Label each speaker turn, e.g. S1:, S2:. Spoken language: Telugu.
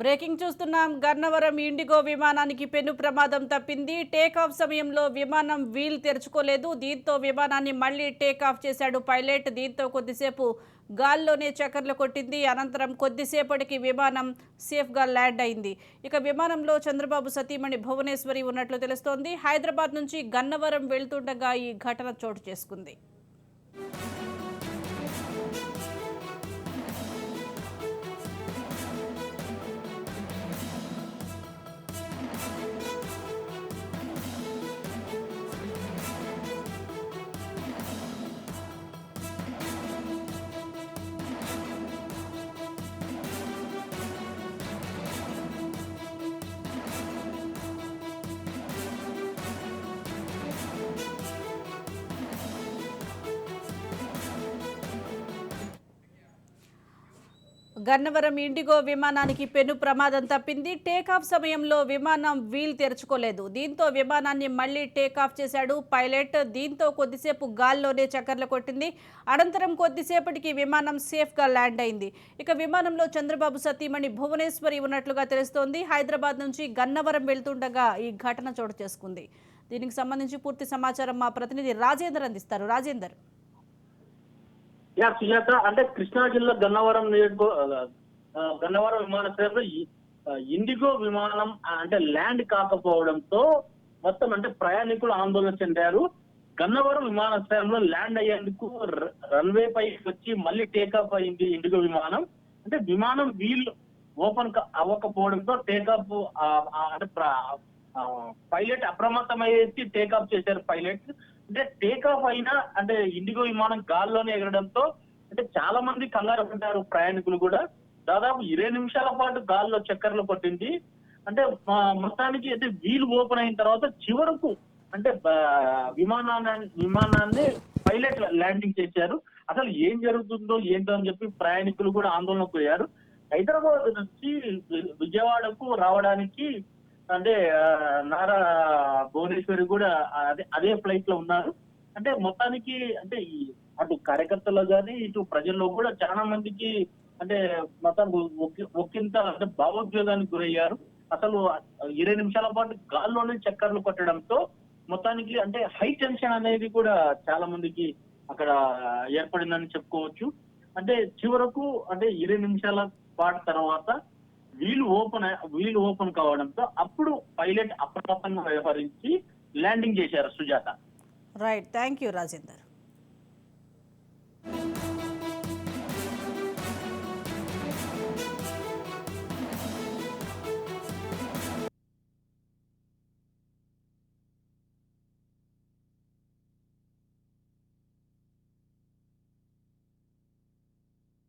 S1: బ్రేకింగ్ చూస్తున్నాం. గన్నవరం ఇండిగో విమానానికి పెను ప్రమాదం తప్పింది. టేకాఫ్ సమయంలో విమానం వీల్ తెరుచుకోలేదు. దీంతో విమానాన్ని మళ్లీ టేకాఫ్ చేశాడు పైలట్. దీంతో కొద్దిసేపు గాల్లోనే చక్కర్లు కొట్టింది. అనంతరం కొద్దిసేపటికి విమానం సేఫ్గా ల్యాండ్ అయింది. ఇక విమానంలో చంద్రబాబు సతీమణి భువనేశ్వరి ఉన్నట్లు తెలుస్తోంది. హైదరాబాద్ నుంచి గన్నవరం వెళ్తుండగా ఈ ఘటన చోటు చేసుకుంది. గన్నవరం ఇండిగో విమానానికి పెను ప్రమాదం తప్పింది. టేకాఫ్ సమయంలో విమానం వీల్ తెరుచుకోలేదు. దీంతో విమానాన్ని మళ్లీ టేకాఫ్ చేశాడు పైలట్. దీంతో కొద్దిసేపు గాల్లోనే చక్కర్లు కొట్టింది. అనంతరం కొద్దిసేపటికి విమానం సేఫ్గా ల్యాండ్ అయింది. ఇక విమానంలో చంద్రబాబు సతీమణి భువనేశ్వరి ఉన్నట్లుగా తెలుస్తోంది. హైదరాబాద్ నుంచి గన్నవరం వెళ్తుండగా ఈ ఘటన చోటు చేసుకుంది. దీనికి సంబంధించి పూర్తి సమాచారం మా ప్రతినిధి రాజేందర్ అందిస్తారు. రాజేందర్.
S2: సుజాత, అంటే కృష్ణా జిల్లా గన్నవరం విమానాశ్రయంలో ఇండిగో విమానం అంటే ల్యాండ్ కాకపోవడంతో మొత్తం అంటే ప్రయాణికులు ఆందోళన చెందారు. గన్నవరం విమానాశ్రయంలో ల్యాండ్ అయ్యేందుకు రన్వే పై వచ్చి మళ్ళీ టేకాఫ్ అయింది ఇండిగో విమానం. అంటే విమానం వీల్ ఓపెన్ అవ్వకపోవడంతో టేకాఫ్ అంటే పైలట్ అప్రమత్తమయ్యేసి టేకాఫ్ చేశారు పైలట్. అంటే టేకాఫ్ అయినా అంటే ఇండిగో విమానం గాల్లోనే ఎగరడంతో అంటే చాలా మంది కంగారు పడ్డారు. ప్రయాణికులు కూడా దాదాపు 20 నిమిషాల పాటు గాల్లో చక్కర్లు కొట్టింది. అంటే మొత్తానికి అయితే వీల్ ఓపెన్ అయిన తర్వాత చివరకు అంటే విమానాన్ని పైలట్ ల్యాండింగ్ చేశారు. అసలు ఏం జరుగుతుందో ఏంటో అని చెప్పి ప్రయాణికులు కూడా ఆందోళనకు పోయారు. హైదరాబాద్ నుంచి విజయవాడకు రావడానికి అంటే నారా భువనేశ్వరి కూడా అదే ఫ్లైట్ లో ఉన్నారు. అంటే మొత్తానికి అంటే అటు కార్యకర్తలు కానీ ఇటు ప్రజల్లో కూడా చాలా మందికి అంటే మొత్తం ఒకంత అంటే భావోద్వేగానికి గురయ్యారు. అసలు 20 నిమిషాల పాటు గాల్లోనే చక్కర్లు కొట్టడంతో మొత్తానికి అంటే హై టెన్షన్ అనేది కూడా చాలా మందికి అక్కడ ఏర్పడిందని చెప్పుకోవచ్చు. అంటే చివరకు అంటే 20 నిమిషాల పాటు తర్వాత వీల్ ఓపెన్ కావడంతో అప్పుడు పైలట్ అప్రమత్తంగా వ్యవహరించి ల్యాండింగ్ చేశారు. Sujatha.
S1: Right, thank you Rajender.